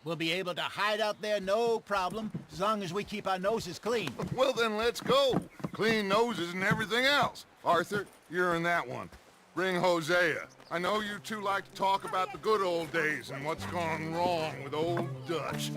We'll be able to hide out there no problem, as long as we keep our noses clean. Well, then let's go. Clean noses and everything else. Arthur, you're in that one. Bring Hosea. I know you two like to talk about the good old days and what's gone wrong with old Dutch.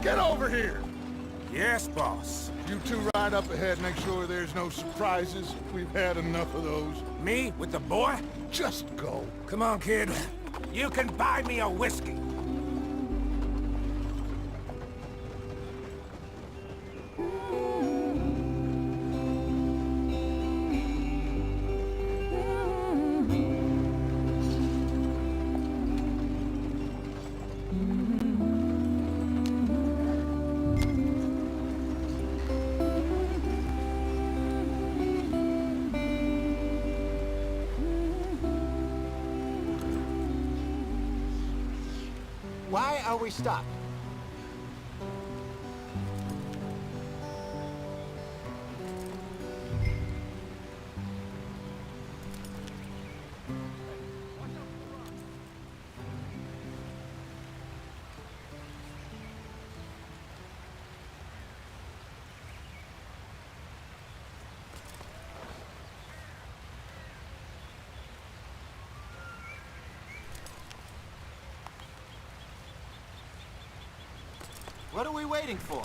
Get over here! Yes, boss. You two ride up ahead, make sure there's no surprises. We've had enough of those. Me with the boy? Just go. Come on, kid. You can buy me a whiskey. Why are we stopped? What are we waiting for?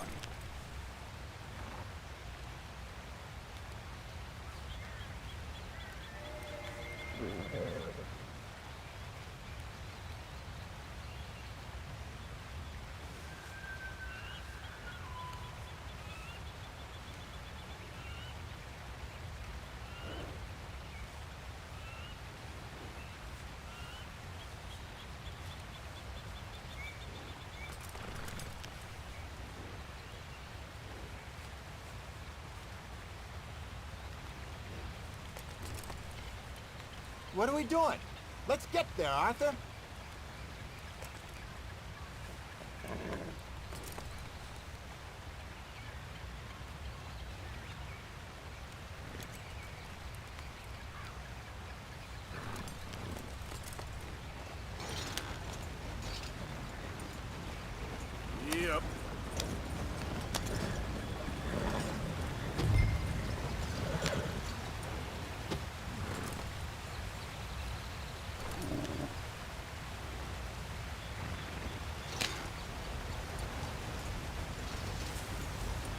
What are we doing? Let's get there, Arthur. Yep.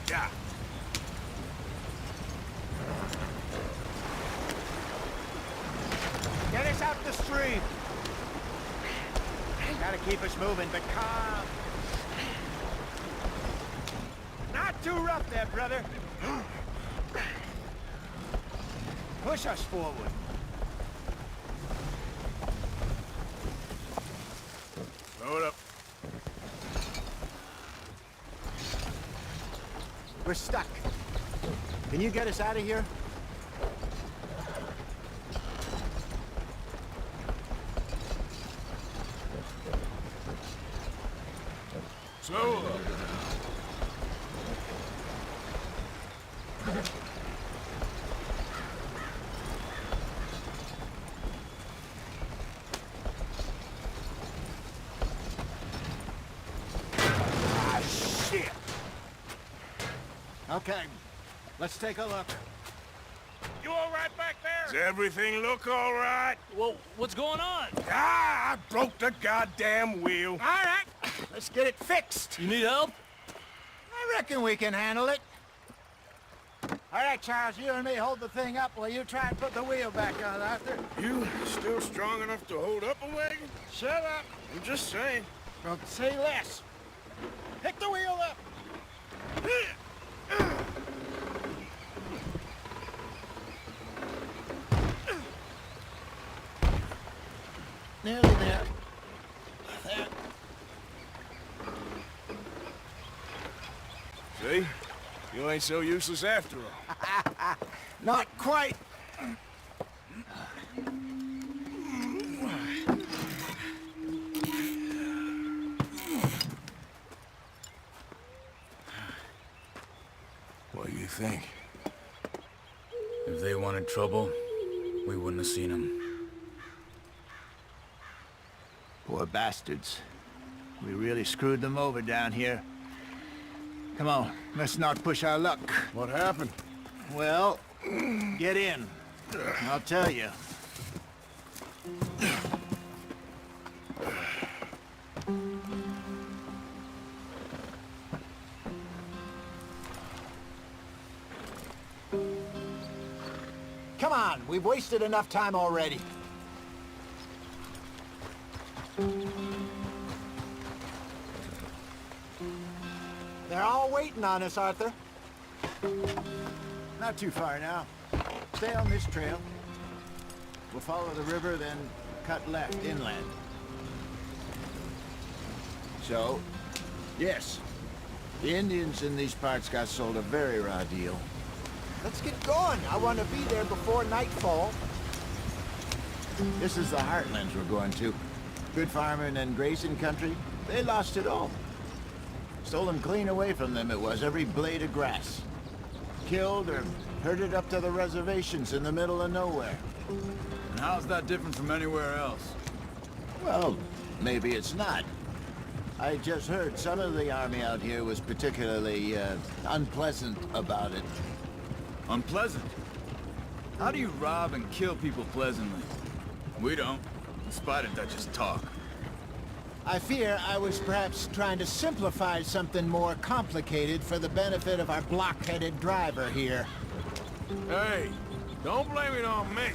Yeah. Get us out the stream. Gotta keep us moving, but calm. Not too rough there, brother. Push us forward. Load up. We're stuck. Can you get us out of here? Slow up. Ah, shit. Okay, let's take a look. You all right back there? Does everything look all right? Well, what's going on? Ah, I broke the goddamn wheel. All right, let's get it fixed. You need help? I reckon we can handle it. All right, Charles, you and me hold the thing up while you try and put the wheel back on, Arthur. You still strong enough to hold up a wagon? Shut up. I'm just saying. Well, say less. Pick the wheel up. Nearly there. There. See? You ain't so useless after all. Not quite. What do you think? If they wanted trouble, we wouldn't have seen them. Poor bastards. We really screwed them over down here. Come on, let's not push our luck. What happened? Well, get in. I'll tell you. Come on, we've wasted enough time already. They're all waiting on us, Arthur. Not too far now. Stay on this trail. We'll follow the river, then cut left inland. So, yes, the Indians in these parts got sold a very raw deal. Let's get going. I want to be there before nightfall. This is the heartlands we're going to. Good farming and grazing country. They lost it all. Stolen clean away from them it was, every blade of grass. Killed or herded up to the reservations in the middle of nowhere. And how's that different from anywhere else? Well, maybe it's not. I just heard some of the army out here was particularly unpleasant about it. Unpleasant? How do you rob and kill people pleasantly? We don't, in spite of Dutch's talk. I fear I was perhaps trying to simplify something more complicated for the benefit of our block-headed driver here. Hey, don't blame it on me.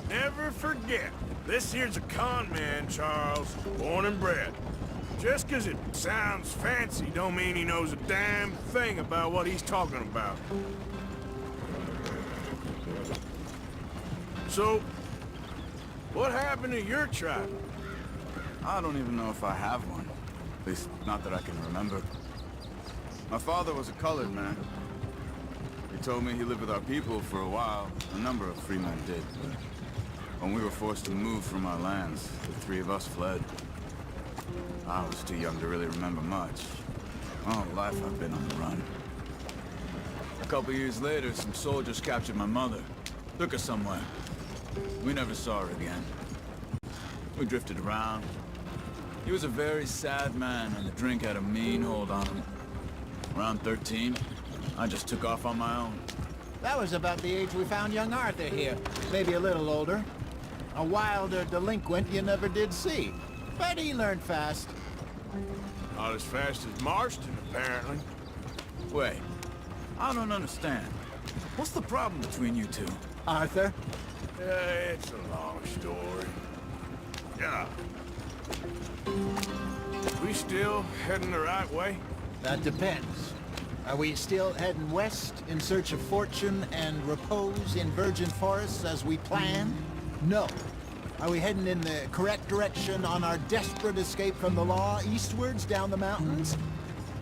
Never forget, this here's a con man, Charles, born and bred. Just 'cause it sounds fancy don't mean he knows a damn thing about what he's talking about. So, what happened to your tribe? I don't even know if I have one. At least, not that I can remember. My father was a colored man. He told me he lived with our people for a while. A number of free men did. When we were forced to move from our lands, the three of us fled. I was too young to really remember much. All life I've been on the run. A couple years later, some soldiers captured my mother. Took her somewhere. We never saw her again. We drifted around. He was a very sad man, and the drink had a mean hold on him. Around 13, I just took off on my own. That was about the age we found young Arthur here. Maybe a little older. A wilder delinquent you never did see. But he learned fast. Not as fast as Marston, apparently. Wait, I don't understand. What's the problem between you two? Arthur? It's a long story. Yeah. We still heading the right way? That depends. Are we still heading west in search of fortune and repose in virgin forests as we planned? No. Are we heading in the correct direction on our desperate escape from the law eastwards down the mountains?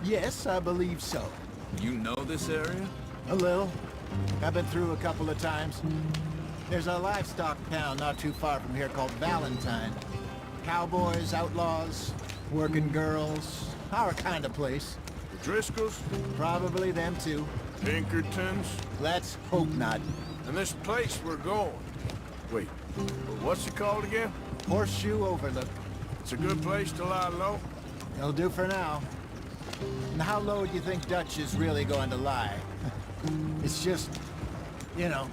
Yes, I believe so. You know this area? A little. I've been through a couple of times. There's a livestock town not too far from here called Valentine. Cowboys, outlaws, working girls, our kind of place. The Driscolls? Probably them too. Pinkertons? Let's hope not. And this place we're going. Wait, what's it called again? Horseshoe Overlook. It's a good place to lie low? It'll do for now. And how low do you think Dutch is really going to lie? It's just, you know,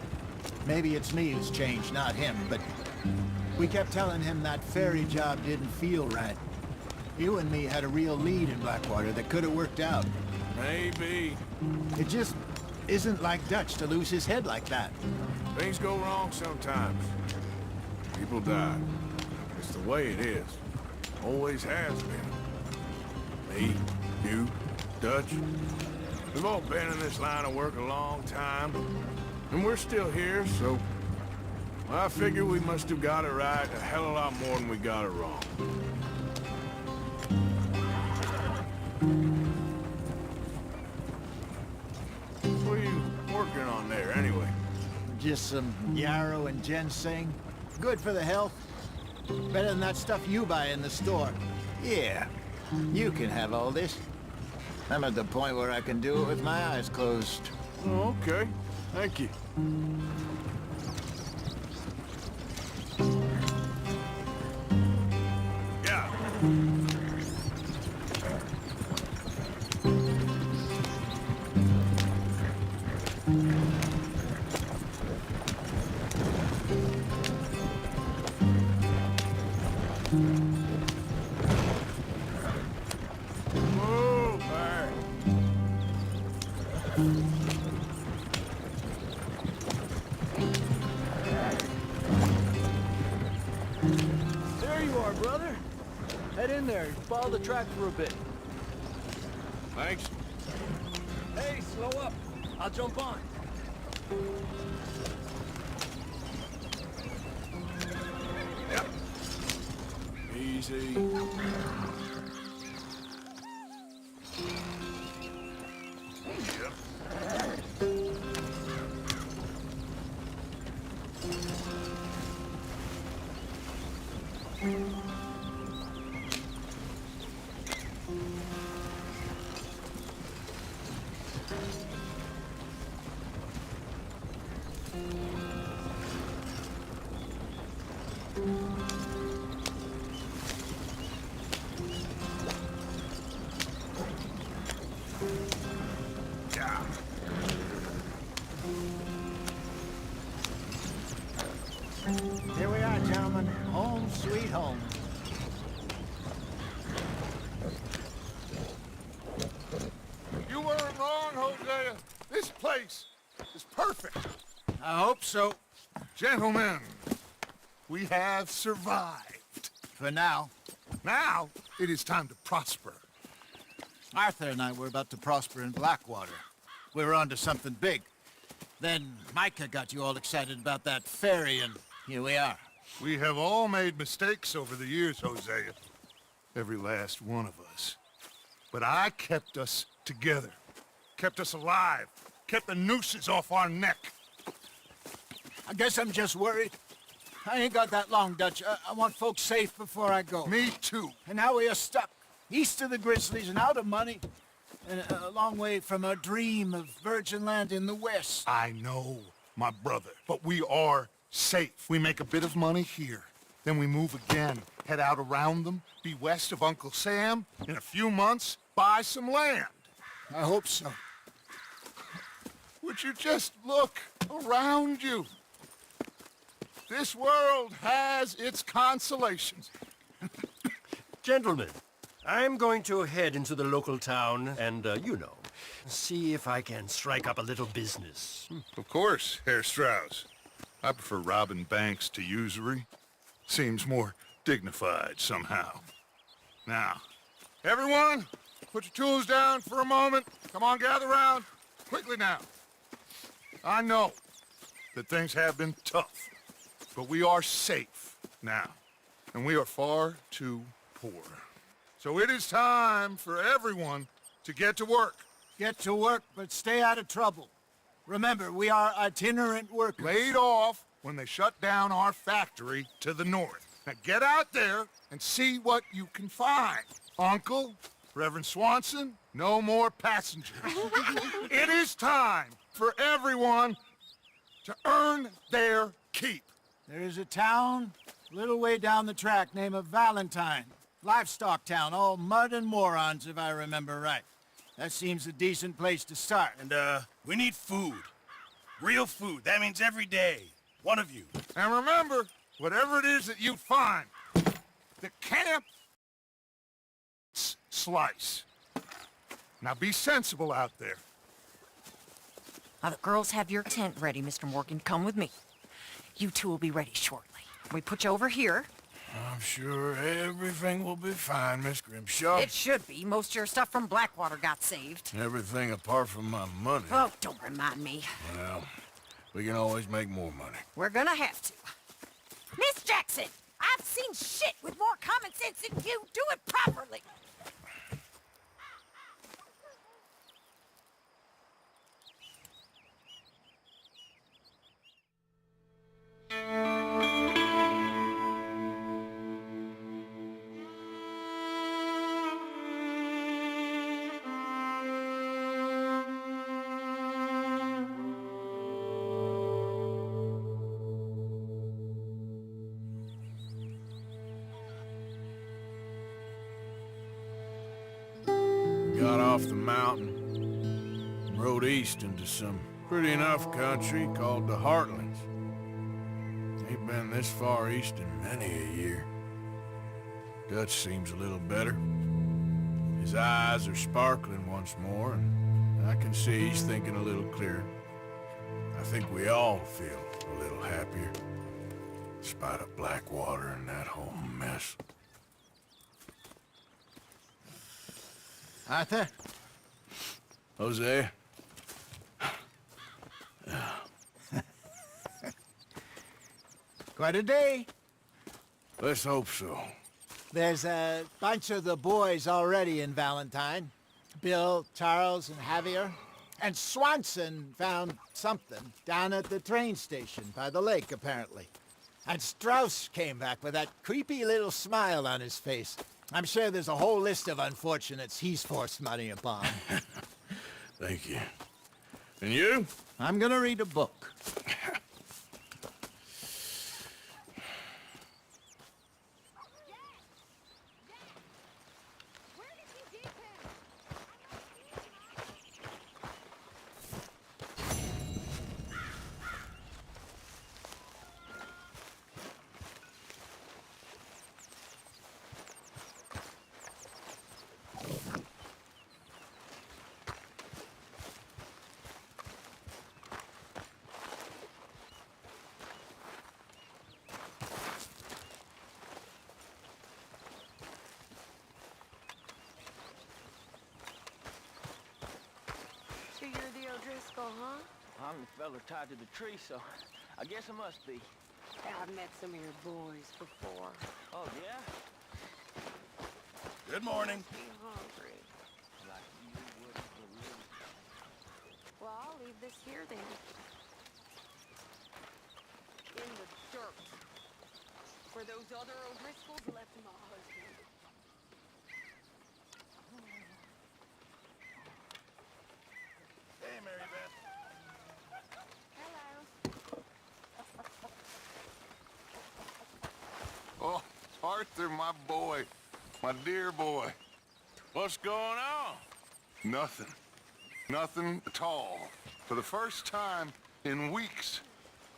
Maybe it's me who's changed, not him, but we kept telling him that ferry job didn't feel right. You and me had a real lead in Blackwater that could have worked out. Maybe. It just isn't like Dutch to lose his head like that. Things go wrong sometimes. People die. It's the way it is. Always has been. Me, you, Dutch. We've all been in this line of work a long time. And we're still here, so... I figure we must have got it right a hell of a lot more than we got it wrong. What are you working on there, anyway? Just some yarrow and ginseng. Good for the health. Better than that stuff you buy in the store. Yeah, you can have all this. I'm at the point where I can do it with my eyes closed. Oh, okay. Thank you. Yeah. Move back. There you are, brother. Head in there. Follow the track for a bit. Thanks. Hey, slow up. I'll jump on. Yep. Easy. Yeah. Here we are, gentlemen. Home sweet home. You weren't wrong, Hosea. This place is perfect. I hope so. Gentlemen, we have survived. For now. Now, it is time to prosper. Arthur and I were about to prosper in Blackwater. We were onto something big. Then Micah got you all excited about that ferry, and here we are. We have all made mistakes over the years, Hosea. Every last one of us. But I kept us together. Kept us alive. Kept the nooses off our neck. I guess I'm just worried. I ain't got that long, Dutch. I want folks safe before I go. Me too. And now we are stuck, east of the Grizzlies and out of money, and a long way from our dream of virgin land in the west. I know, my brother, but we are safe. We make a bit of money here, then we move again, head out around them, be west of Uncle Sam, in a few months, buy some land. I hope so. Would you just look around you? This world has its consolations. Gentlemen, I'm going to head into the local town and, see if I can strike up a little business. Of course, Herr Strauss. I prefer robbing banks to usury. Seems more dignified somehow. Now, everyone, put your tools down for a moment. Come on, gather round. Quickly now. I know that things have been tough, but we are safe now, and we are far too poor. So it is time for everyone to get to work. Get to work, but stay out of trouble. Remember, we are itinerant workers. Laid off when they shut down our factory to the north. Now get out there and see what you can find. Uncle, Reverend Swanson, no more passengers. It is time for everyone to earn their keep. There is a town a little way down the track named Valentine. Livestock town, all mud and morons, if I remember right. That seems a decent place to start. And, we need food. Real food. That means every day. One of you. And remember, whatever it is that you find, the camp slice. Now be sensible out there. Now the girls have your tent ready, Mr. Morgan. Come with me. You two will be ready shortly. We put you over here. I'm sure everything will be fine, Miss Grimshaw. It should be. Most of your stuff from Blackwater got saved. Everything apart from my money. Oh, don't remind me. Well, we can always make more money. We're gonna have to. Miss Jackson, I've seen shit with more common sense than you. Do it properly. Got off the mountain and rode east into some pretty enough country called the Heartlands. Ain't been this far east in many a year. Dutch seems a little better. His eyes are sparkling once more, and I can see he's thinking a little clearer. I think we all feel a little happier, in spite of Blackwater and that whole mess. Arthur? Jose? Quite a day. Let's hope so. There's a bunch of the boys already in Valentine. Bill, Charles, and Javier. And Swanson found something down at the train station by the lake, apparently. And Strauss came back with that creepy little smile on his face. I'm sure there's a whole list of unfortunates he's forced money upon. Thank you. And you? I'm gonna read a book. So you're the O'Driscoll, huh? I'm the fella tied to the tree, so I guess I must be. Yeah, I've met some of your boys before. Oh, yeah? Good morning. You hungry? Like you wouldn't believe. Well, I'll leave this here then. In the dirt. Where those other O'Driscolls left my husband. Hey, Mary Beth. Hello. Oh, Arthur, my boy. My dear boy. What's going on? Nothing. Nothing at all. For the first time in weeks,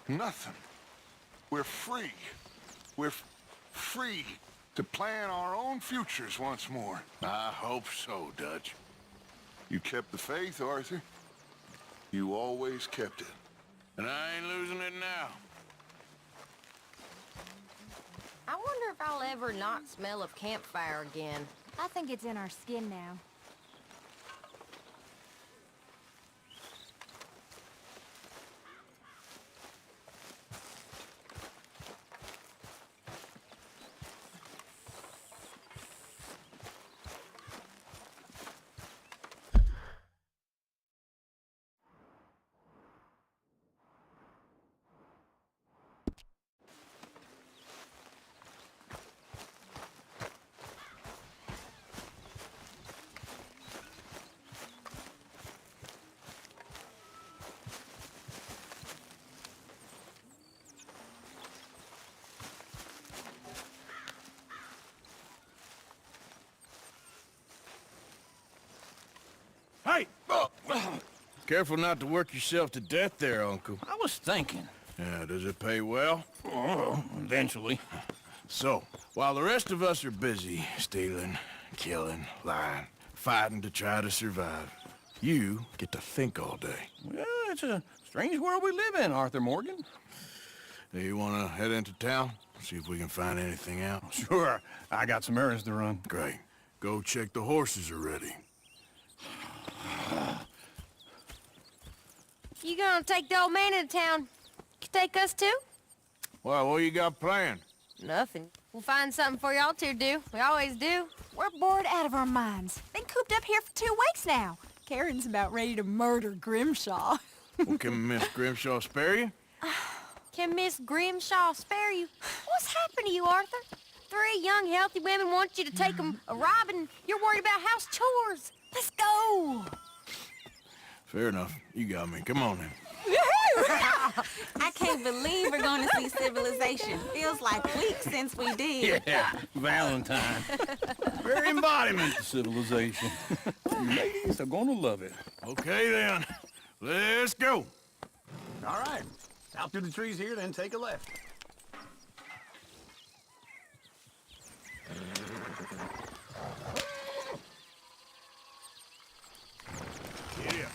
nothing. We're free. We're free to plan our own futures once more. I hope so, Dutch. You kept the faith, Arthur. You always kept it. And I ain't losing it now. I wonder if I'll ever not smell of campfire again. I think it's in our skin now. Hey! Careful not to work yourself to death there, Uncle. I was thinking, Yeah, does it pay well? Oh, eventually. So, while the rest of us are busy stealing, killing, lying, fighting to try to survive, you get to think all day. Well, it's a strange world we live in, Arthur Morgan. Do you want to head into town? See if we can find anything out? Sure, I got some errands to run. Great. Go check the horses are ready. You gonna take the old man into town? You take us too? Well, what you got planned? Nothing. We'll find something for y'all to do. We always do. We're bored out of our minds. Been cooped up here for 2 weeks now. Karen's about ready to murder Grimshaw. Well, can Miss Grimshaw spare you? Can Miss Grimshaw spare you? What's happened to you, Arthur? 3 young, healthy women want you to take them a robbing. You're worried about house chores. Let's go. Fair enough. You got me. Come on then. I can't believe we're going to see civilization. Feels like weeks since we did. Yeah, Valentine. Very embodiment of civilization. Ladies are gonna love it. Okay then. Let's go. All right. Out through the trees here, then take a left. Yeah.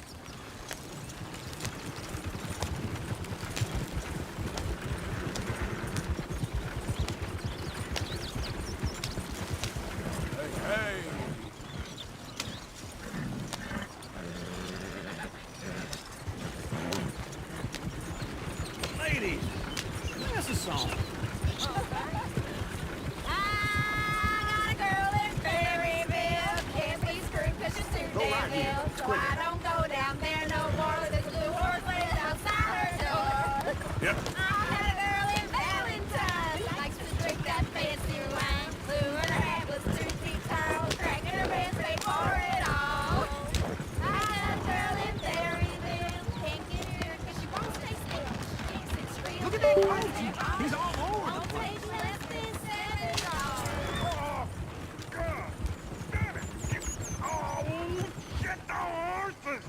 Hey. Ladies, that's a song. I got a girl in Berryville. Can't be screwed 'cause she's too damn ill. So I don't go down there no more with this blue horse laid outside her door. Yep. I had a girl in Valentine. Likes to drink that fancy wine. Blue and her head was 2 feet tall. Cracking her ribs, paid for it all. I had a girl in Berryville. Can't get her 'cause she won't stay still. She thinks it's real. Look at that monkey. He's all over the place. Take less than $7. Oh, God damn it! Oh, shit, the horses!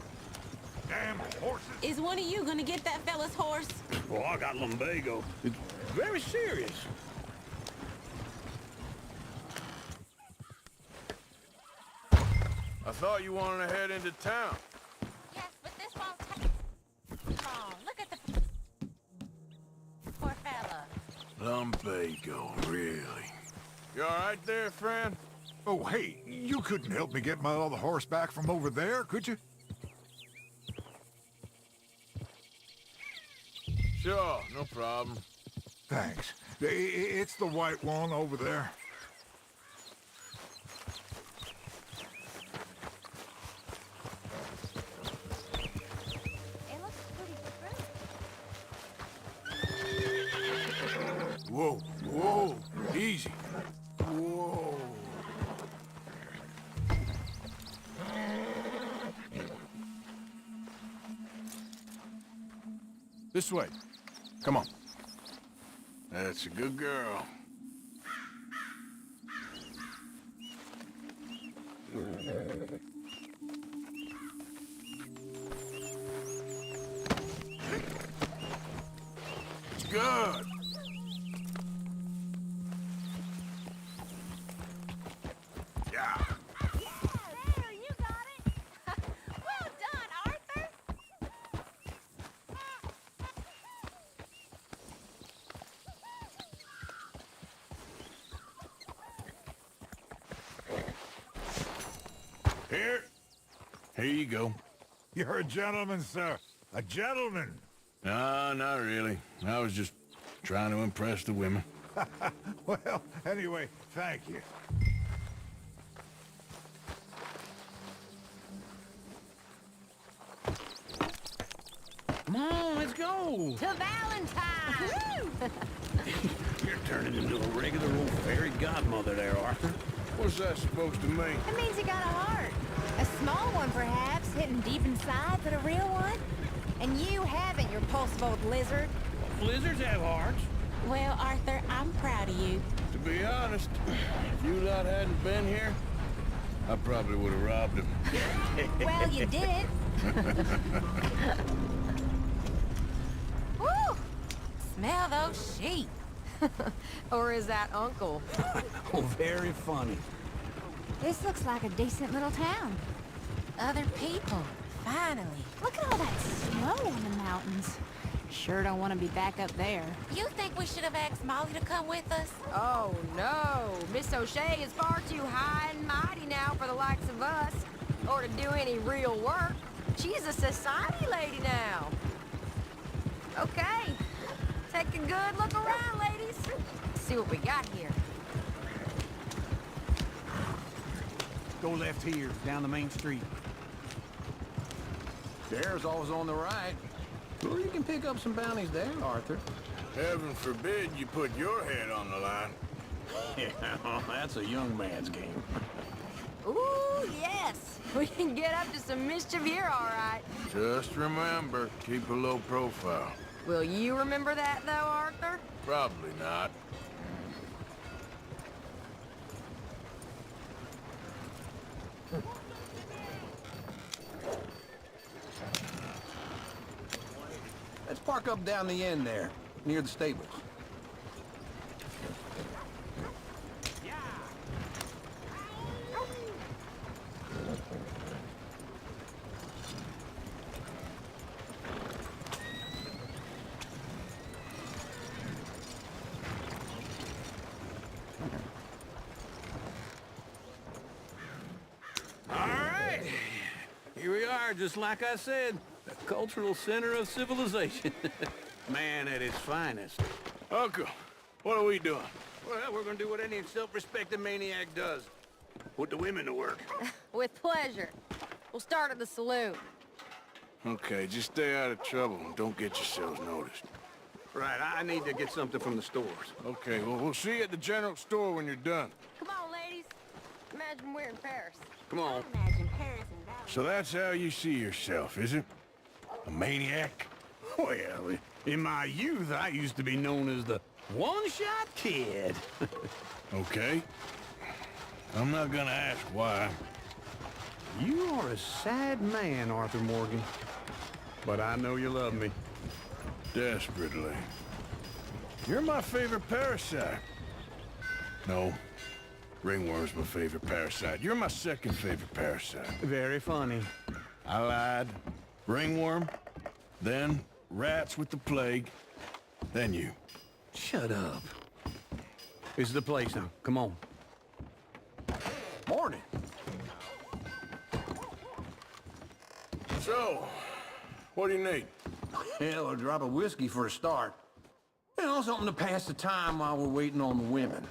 Damn horses! Is one of you going to get that fella's horse? Well, I got lumbago. It's very serious. I thought you wanted to head into town. Yes, but this won't take long. Look at the poor fella. Lumbago, really? You all right there, friend? Oh, hey, you couldn't help me get my other horse back from over there, could you? Sure, no problem. Thanks. It's the white one over there. It looks pretty good. Whoa, whoa, easy. Whoa. This way. Come on. That's a good girl. It's good. Yeah. There, you got it. Well done, Arthur. Here you go. You're a gentleman, sir. A gentleman. No, not really. I was just trying to impress the women. Well, anyway, thank you. Come on, let's go. To Valentine! You're turning into a regular old fairy godmother there, Arthur. What's that supposed to mean? It means you got a heart. A small one, perhaps, hidden deep inside, but a real one. And you haven't, you repulsive old lizard. Lizards have hearts. Well, Arthur, I'm proud of you. To be honest, if you lot hadn't been here, I probably would have robbed him. Well, you did. Woo! Smell those sheep. Or is that Uncle? Oh, very funny. This looks like a decent little town. Other people, finally. Look at all that snow on the mountains. Sure don't want to be back up there. You think we should have asked Molly to come with us? Oh, no. Miss O'Shea is far too high and mighty now for the likes of us. Or to do any real work. She's a society lady now. Okay. Take a good look around, ladies. See what we got here. Go left here, down the main street. There's always on the right. Or you can pick up some bounties there, Arthur. Heaven forbid you put your head on the line. Yeah, that's a young man's game. Ooh, yes. We can get up to some mischief here, all right. Just remember, keep a low profile. Will you remember that, though, Arthur? Probably not. Let's park up down the end there, near the stables. All right. Here we are, just like I said. The cultural center of civilization. Man at its finest. Uncle, what are we doing? Well, we're gonna do what any self-respecting maniac does. Put the women to work. With pleasure. We'll start at the saloon. Okay, just stay out of trouble and don't get yourselves noticed. Right, I need to get something from the stores. Okay, well, we'll see you at the general store when you're done. Come on, ladies. Imagine we're in Paris. Come on. Imagine Paris and Dallas. So that's how you see yourself, is it? A maniac? Well, in my youth, I used to be known as the one-shot kid. Okay. I'm not gonna ask why. You are a sad man, Arthur Morgan. But I know you love me. Desperately. You're my favorite parasite. No. Ringworm's my favorite parasite. You're my second favorite parasite. Very funny. I lied. Ringworm, then rats with the plague, then you. Shut up. This is the place now. Come on. Morning. So, what do you need? Hell, a drop of whiskey for a start. You know, something to pass the time while we're waiting on the women.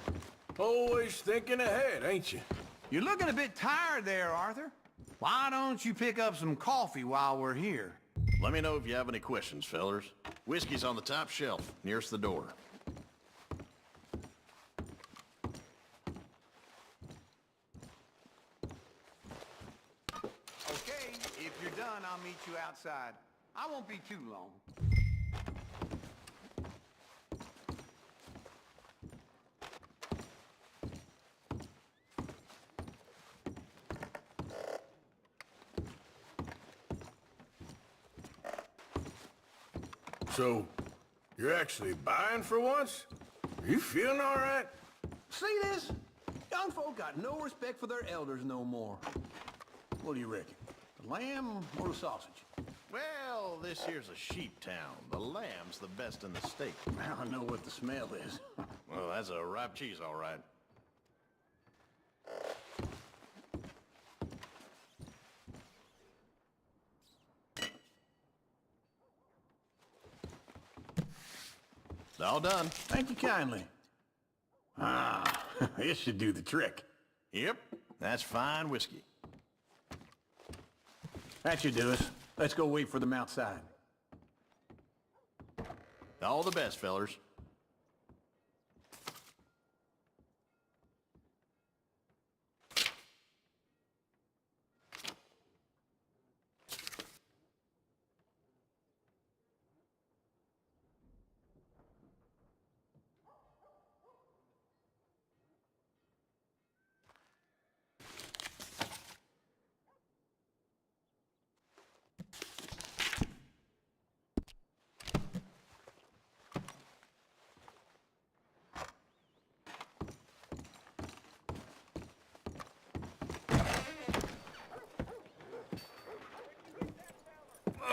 Always thinking ahead, ain't you? You're looking a bit tired there, Arthur. Why don't you pick up some coffee while we're here? Let me know if you have any questions, fellers. Whiskey's on the top shelf, nearest the door. Okay, if you're done, I'll meet you outside. I won't be too long. So, you're actually buying for once? Are you feeling all right? See this? Young folk got no respect for their elders no more. What do you reckon? The lamb or the sausage? Well, this here's a sheep town. The lamb's the best in the state. Now I know what the smell is. Well, that's a ripe cheese, all right. All done. Thank you kindly. Ah, this should do the trick. Yep, that's fine whiskey. That should do us. Let's go wait for them outside. All the best, fellers.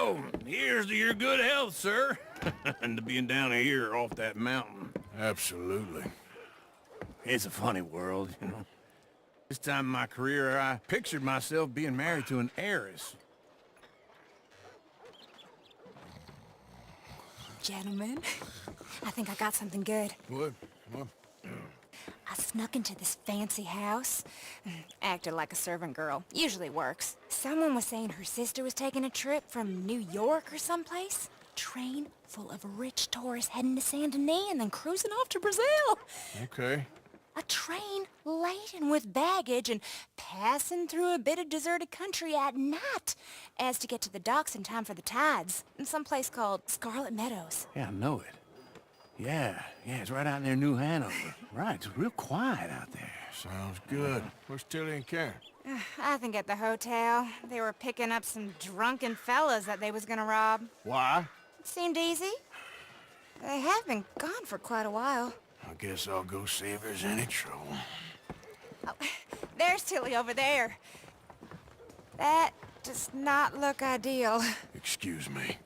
Oh, here's to your good health, sir. And to being down here off that mountain. Absolutely. It's a funny world, you know. This time in my career, I pictured myself being married to an heiress. Gentlemen, I think I got something good. What? I snuck into this fancy house. Acted like a servant girl. Usually works. Someone was saying her sister was taking a trip from New York or someplace. Train full of rich tourists heading to Saint Denis and then cruising off to Brazil. Okay. A train laden with baggage and passing through a bit of deserted country at night as to get to the docks in time for the tides in some place called Scarlet Meadows. Yeah, I know it. Yeah, it's right out near New Hanover. Right, it's real quiet out there. Sounds good. Where's Tilly and Karen? I think at the hotel. They were picking up some drunken fellas that they was gonna rob. Why? It seemed easy. They have been gone for quite a while. I guess I'll go see if there's any trouble. Oh, there's Tilly over there. That does not look ideal. Excuse me.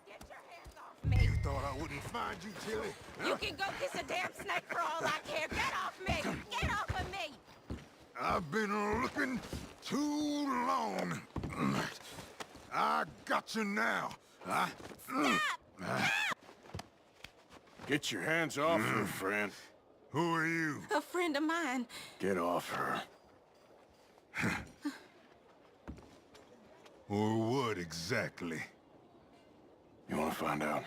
Get your hands off me. You thought I wouldn't find you, Tilly? You can go kiss a damn snake for all I care. Get off me! Get off of me! I've been looking too long. I got you now. Get your hands off her, friend. Who are you? A friend of mine. Get off her. Or what exactly? You want to find out?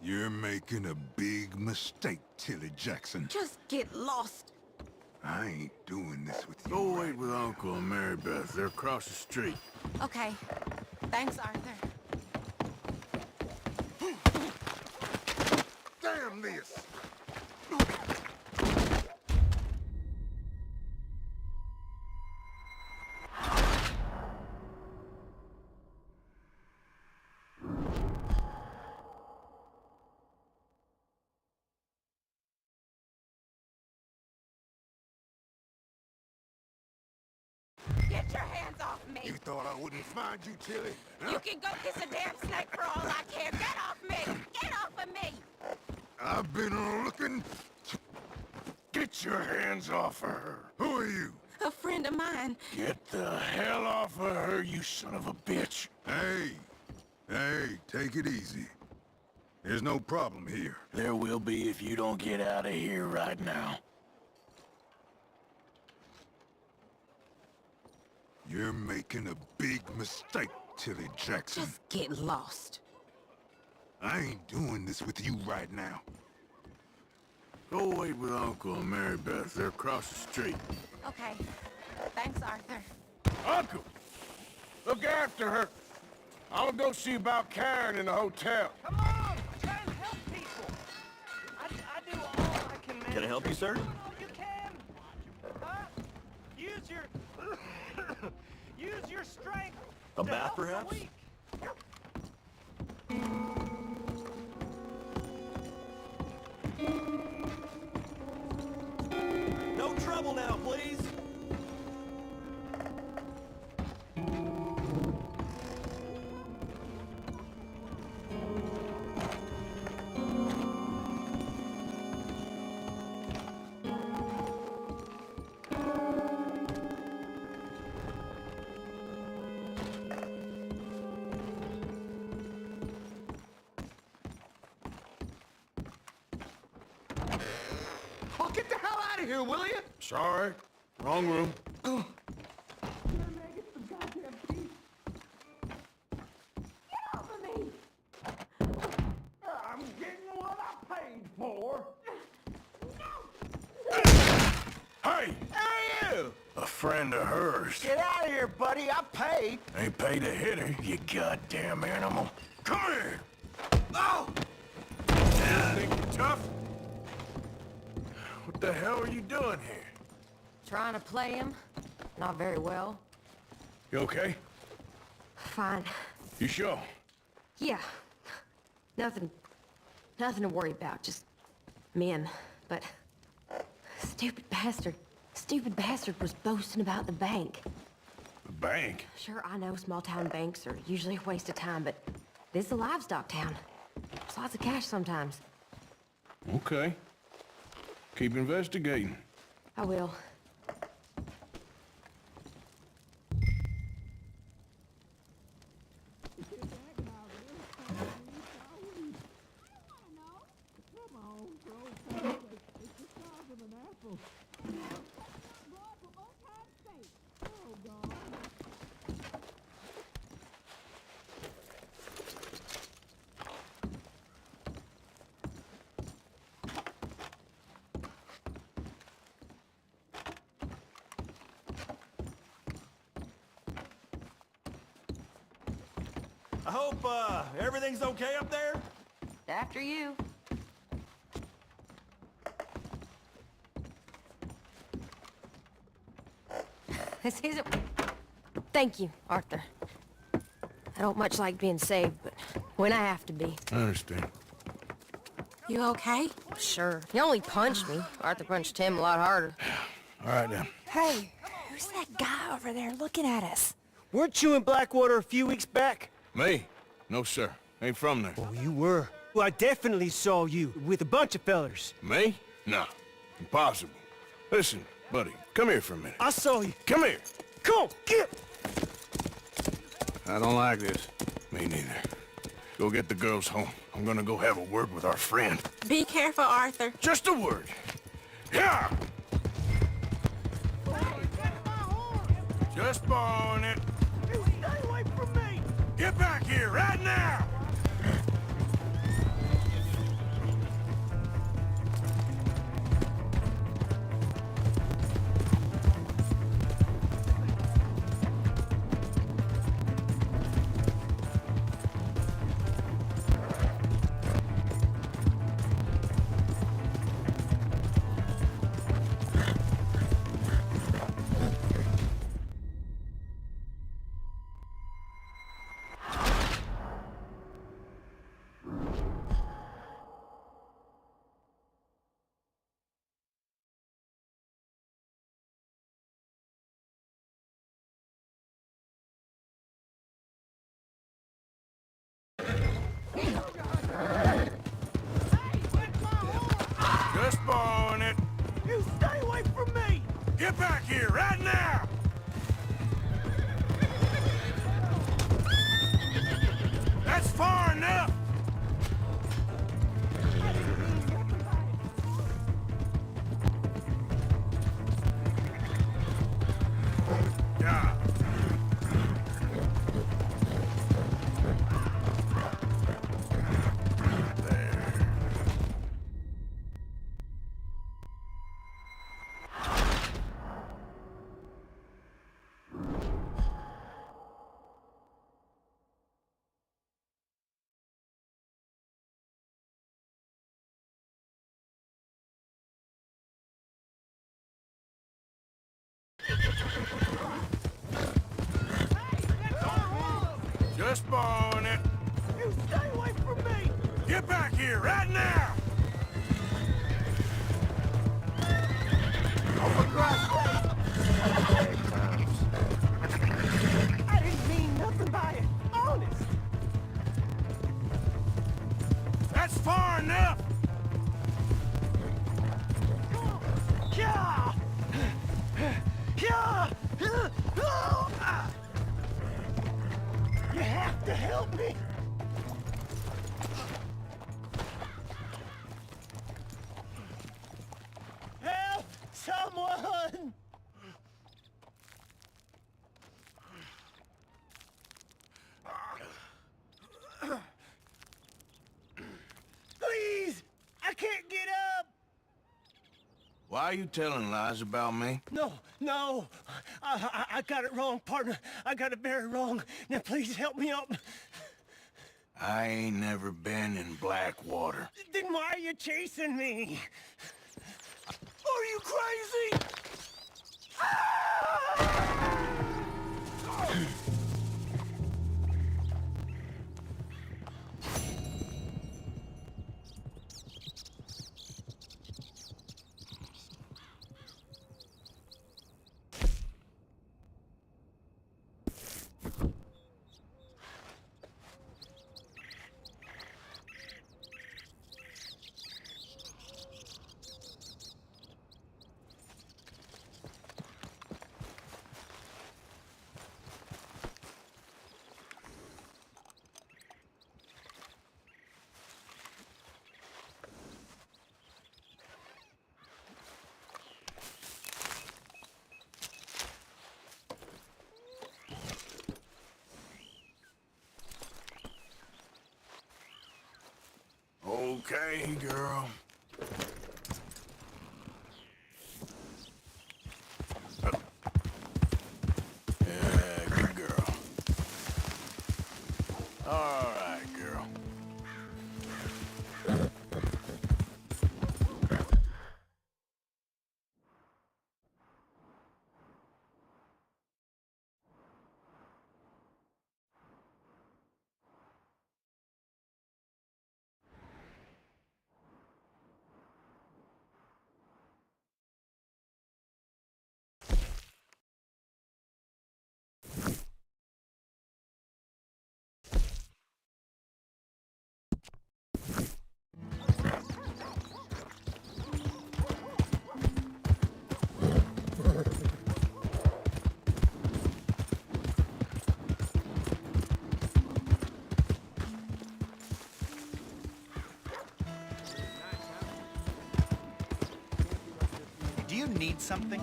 You're making a big mistake, Tilly Jackson. Just get lost. I ain't doing this with you. Go wait with Uncle and Mary Beth. They're across the street. Okay. Thanks, Arthur. Damn this! Get your hands off me! You thought I wouldn't find you, Tilly? You can go kiss a damn snake for all I care. Get off me! Get off of me! I've been looking... Get your hands off of her. Who are you? A friend of mine. Get the hell off of her, you son of a bitch. Hey, take it easy. There's no problem here. There will be if you don't get out of here right now. You're making a big mistake, Tilly Jackson. Just get lost. I ain't doing this with you right now. Go wait with Uncle and Mary Beth. They're across the street. Okay. Thanks, Arthur. Uncle! Look after her. I'll go see about Karen in the hotel. Come on! Try and help people! I do all I can manage. Can I help you, sir? You can! Use your... use your strength! A to bath, help the perhaps? weak. No trouble now, please. Oh, get the hell out of here, will you? Sorry. Wrong room. I'm getting what I paid for. Hey! Hey, you! A friend of hers. Get out of here, buddy. I paid. Ain't paid to hit her, you goddamn animal. Come here! Oh! Think you're tough? What the hell are you doing here? Trying to play him. Not very well. You okay? Fine. You sure? Yeah. Nothing to worry about. Just men. But stupid bastard stupid bastard was boasting about the bank. The bank? Sure, I know small-town banks are usually a waste of time, but this is a livestock town. There's lots of cash sometimes. Okay. Keep investigating. I will. I hope, everything's okay up there? After you. This isn't... Thank you, Arthur. I don't much like being saved, but when I have to be. I understand. You okay? Sure. He only punched me. Arthur punched him a lot harder. All right, then. Hey, who's that guy over there looking at us? Weren't you in Blackwater a few weeks back? Me? No, sir. Ain't from there. Oh, you were. Well, I definitely saw you with a bunch of fellers. Me? No. Impossible. Listen, buddy, come here for a minute. I saw you. Come here. Come on, get! I don't like this. Me neither. Go get the girls home. I'm gonna go have a word with our friend. Be careful, Arthur. Just a word. Yeah! Just borrowing it. You stay away from me! Get back here right now! Just borrowing it. You stay away from me! Get back here right now! That's far enough! Yeah. Just borrowing it. You stay away from me! Get back here right now! Oh, for Christ's sake! I didn't mean nothing by it. Honest. That's far enough! Yeah! Yeah! You have to help me! Help! Someone! Please! I can't get up! Why are you telling lies about me? No, no. I got it wrong, partner. I got it very wrong. Now please help me up. I ain't never been in Blackwater. Then why are you chasing me? Are you crazy? okay, girl? Yeah, good girl. All right, girl. Do you need something?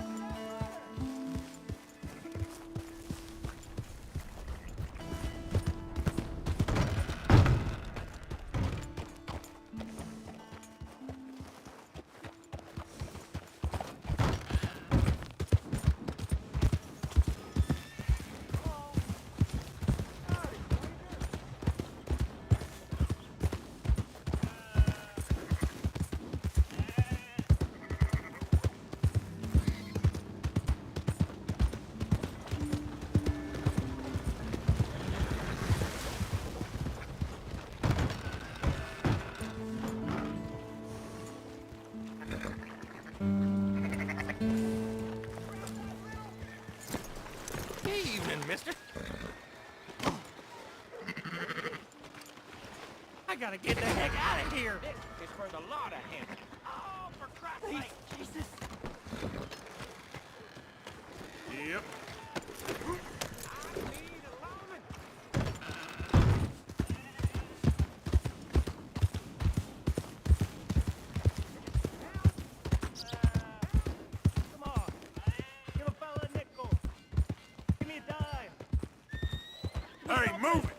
Good evening, mister. I gotta get the heck out of here. This is for the lot of him. Oh, for Christ's sake, Jesus. Yep. Come on. Give a fella a nickel. Give me a dime. Hey, move it!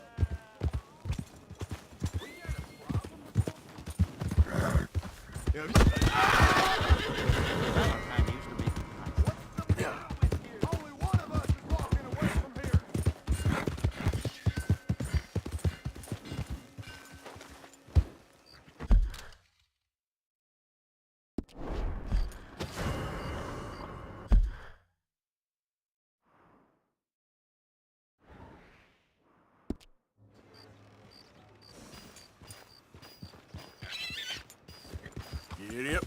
Giddy up.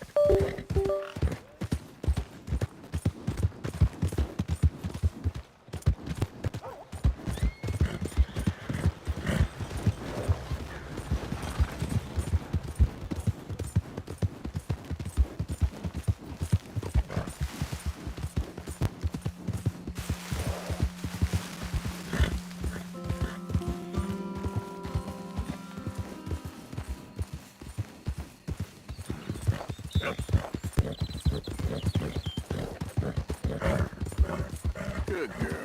Good girl.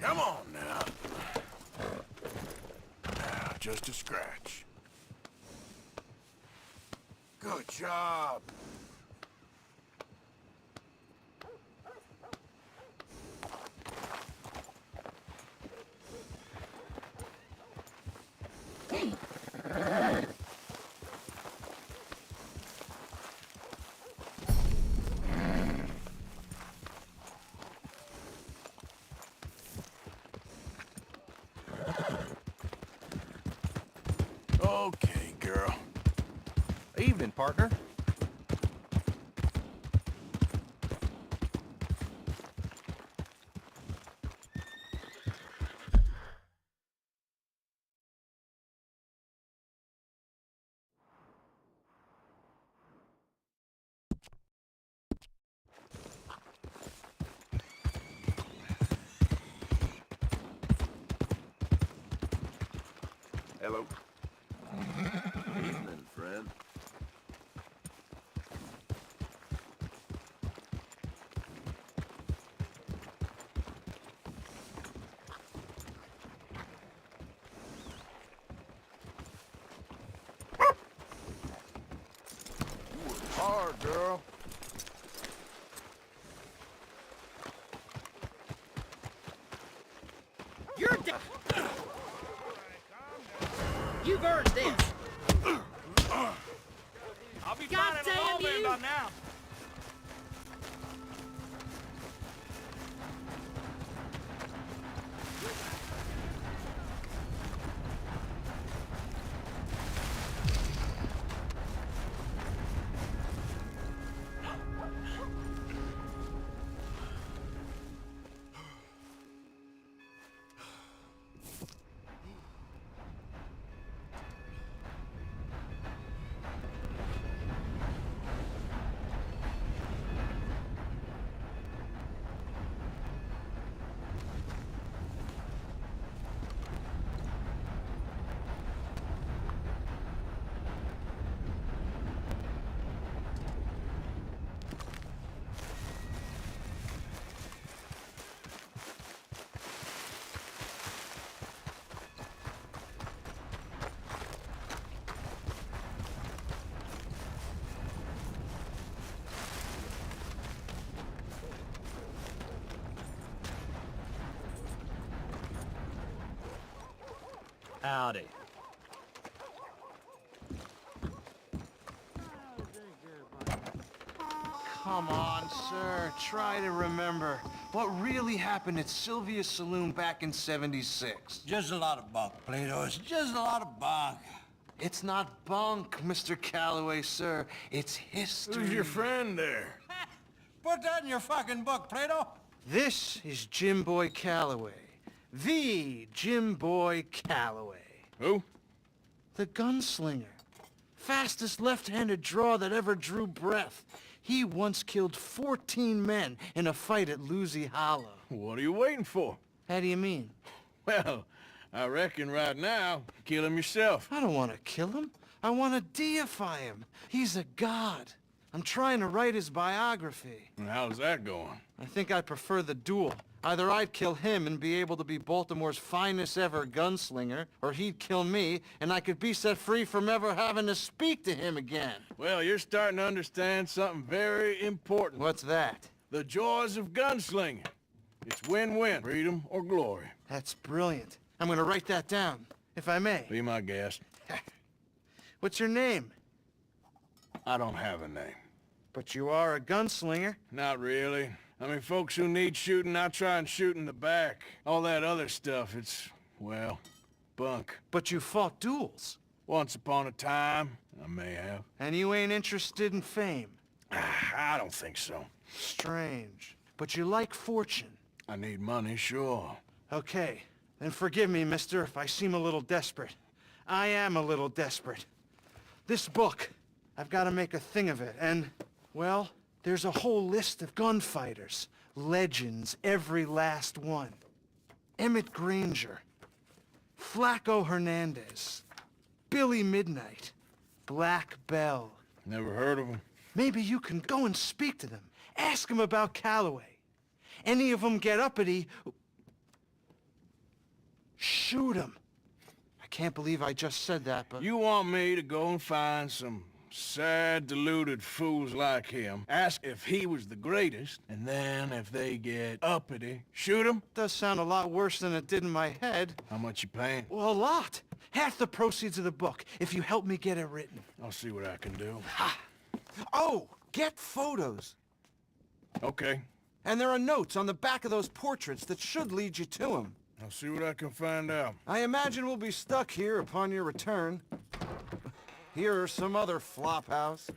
Come on now. Just a scratch. Good job. Okay, girl. Evening, partner. Hello. Evening, friend. Hard, girl. You're dead. You've earned this. I'll be God finding a damn lawman you! by now. Howdy. Come on, sir. Try to remember. What really happened at Sylvia's Saloon back in '76? Just a lot of bunk, Plato. It's just a lot of bunk. It's not bunk, Mr. Calloway, sir. It's history. Who's your friend there? Put that in your fucking book, Plato. This is Jim Boy Calloway. The Jim Boy Calloway. Who? The gunslinger. Fastest left-handed draw that ever drew breath. He once killed 14 men in a fight at Lucy Hollow. What are you waiting for? How do you mean? Well, I reckon right now, kill him yourself. I don't want to kill him. I want to deify him. He's a god. I'm trying to write his biography. And how's that going? I think I prefer the duel. Either I'd kill him and be able to be Baltimore's finest ever gunslinger, or he'd kill me and I could be set free from ever having to speak to him again. Well, you're starting to understand something very important. What's that? The joys of gunslinging. It's win-win, freedom or glory. That's brilliant. I'm gonna write that down, if I may. Be my guest. What's your name? I don't have a name. But you are a gunslinger. Not really. I mean, folks who need shooting, I try and shoot in the back. All that other stuff, it's, well, bunk. But you fought duels. Once upon a time, I may have. And you ain't interested in fame. I don't think so. Strange. But you like fortune. I need money, sure. Okay. Then forgive me, mister, if I seem a little desperate. I am a little desperate. This book, I've got to make a thing of it, and, well, there's a whole list of gunfighters. Legends, every last one. Emmett Granger. Flaco Hernandez. Billy Midnight. Black Bell. Never heard of him. Maybe you can go and speak to them. Ask them about Calloway. Any of them get uppity, shoot them. I can't believe I just said that, but... You want me to go and find some sad, deluded fools like him, ask if he was the greatest, and then if they get uppity, shoot him? Does sound a lot worse than it did in my head. How much you paying? Well, a lot. Half the proceeds of the book, if you help me get it written. I'll see what I can do. Ha! Oh, get photos. Okay. And there are notes on the back of those portraits that should lead you to him. I'll see what I can find out. I imagine we'll be stuck here upon your return. Here or some other flophouse.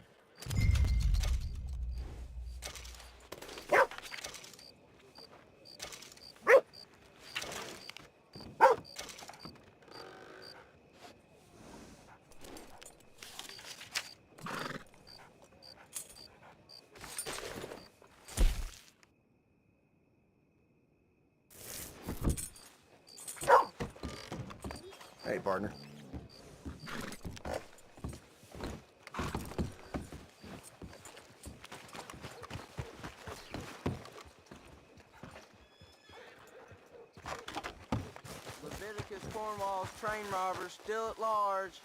Hey, partner. as Cornwall's train robbers still at large.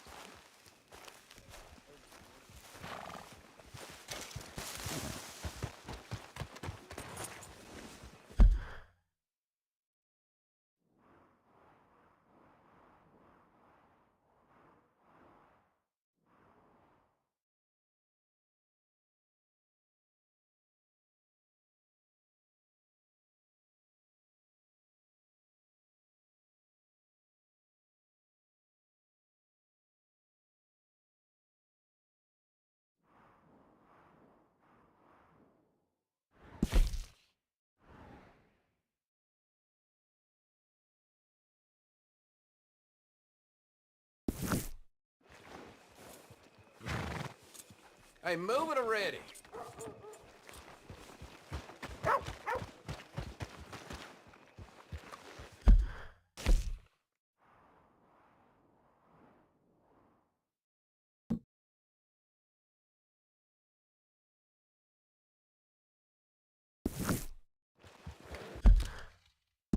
Hey, move it already.